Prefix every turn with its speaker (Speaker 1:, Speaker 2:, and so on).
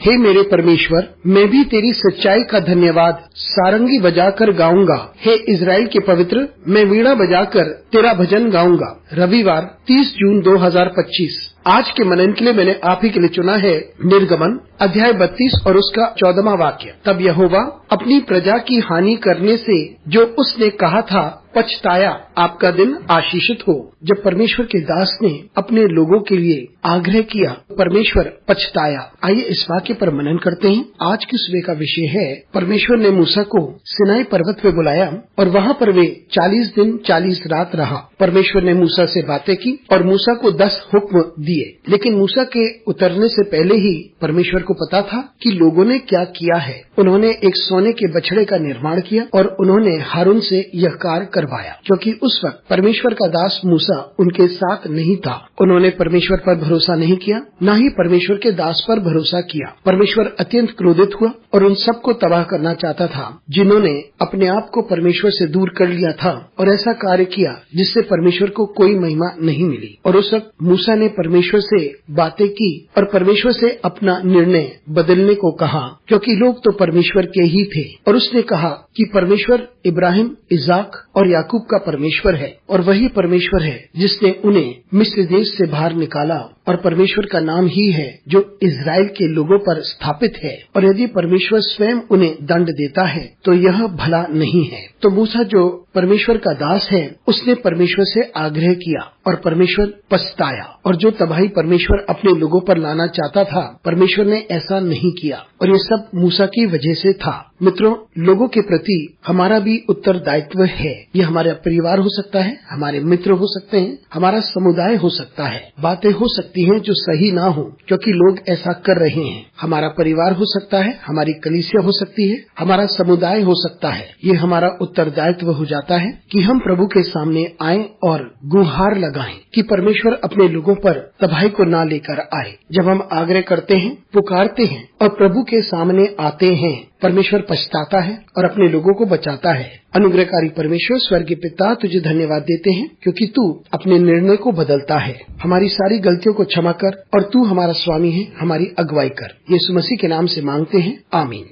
Speaker 1: हे मेरे परमेश्वर, मैं भी तेरी सच्चाई का धन्यवाद सारंगी बजाकर गाऊंगा। हे इजराइल के पवित्र, मैं वीणा बजाकर तेरा भजन गाऊंगा। रविवार 30 जून 2025। आज के मनन के लिए मैंने आप ही के लिए चुना है निर्गमन अध्याय 32 और उसका 14वां वाक्य। तब यहोवा अपनी प्रजा की हानि करने से जो उसने कहा था पछताया। आपका दिन आशीषित हो। जब परमेश्वर के दास ने अपने लोगों के लिए आग्रह किया, परमेश्वर पछताया। आइए इस वाक्य पर मनन करते हैं। आज की सुबह का विषय है, परमेश्वर ने मूसा को सिनाई पर्वत पे बुलाया और वहाँ पर वे 40 दिन 40 रात रहा। परमेश्वर ने मूसा से बातें की और मूसा को 10 हुक्म दिए, लेकिन मूसा के उतरने से पहले ही परमेश्वर को पता था कि लोगों ने क्या किया है। उन्होंने एक सोने के बछड़े का निर्माण किया और उन्होंने हारून से यह कार्य करवाया, क्योंकि उस वक्त परमेश्वर का दास मूसा उनके साथ नहीं था। उन्होंने परमेश्वर पर भरोसा नहीं किया, न ही परमेश्वर के दास पर भरोसा किया। परमेश्वर अत्यंत क्रोधित हुआ और उन सबको तबाह करना चाहता था जिन्होंने अपने आप को परमेश्वर से दूर कर लिया था और ऐसा कार्य किया जिससे परमेश्वर को कोई महिमा नहीं मिली। और उस वक्त मूसा ने परमेश्वर से बातें की और परमेश्वर से अपना निर्णय बदलने को कहा, क्योंकि लोग तो परमेश्वर के ही थे। और उसने कहा कि परमेश्वर इब्राहिम, इजाक और याकूब का परमेश्वर है और वही परमेश्वर है जिसने उन्हें मिस्र देश से बाहर निकाला। और परमेश्वर का नाम ही है जो इजराइल के लोगों पर स्थापित है। और यदि परमेश्वर स्वयं उन्हें दंड देता है तो यह भला नहीं है। तो मूसा जो परमेश्वर का दास है, उसने परमेश्वर से आग्रह किया और परमेश्वर पछताया। और जो तबाही परमेश्वर अपने लोगों पर लाना चाहता था, परमेश्वर ने ऐसा नहीं किया और ये सब मूसा की वजह से था। मित्रों, लोगों के प्रति हमारा भी उत्तरदायित्व है। ये हमारा परिवार हो सकता है, हमारे मित्र हो सकते हैं, हमारा समुदाय हो सकता है। बातें हो सकती हैं जो सही ना हो, क्योंकि लोग ऐसा कर रहे हैं। हमारा परिवार हो सकता है, हमारी कलीसिया हो सकती है, हमारा समुदाय हो सकता है। ये हमारा उत्तरदायित्व हो जाता है कि हम प्रभु के सामने आएं और गुहार लगाएं कि परमेश्वर अपने लोगों पर तबाही को ना लेकर आए। जब हम आग्रह करते हैं, पुकारते हैं और प्रभु के सामने आते हैं, परमेश्वर पछताता है और अपने लोगों को बचाता है। अनुग्रहकारी परमेश्वर स्वर्गीय पिता, तुझे धन्यवाद देते हैं क्योंकि तू अपने निर्णय को बदलता है। हमारी सारी गलतियों को क्षमा कर और तू हमारा स्वामी है, हमारी अगुवाई कर। यीशु मसीह के नाम से मांगते हैं, आमीन।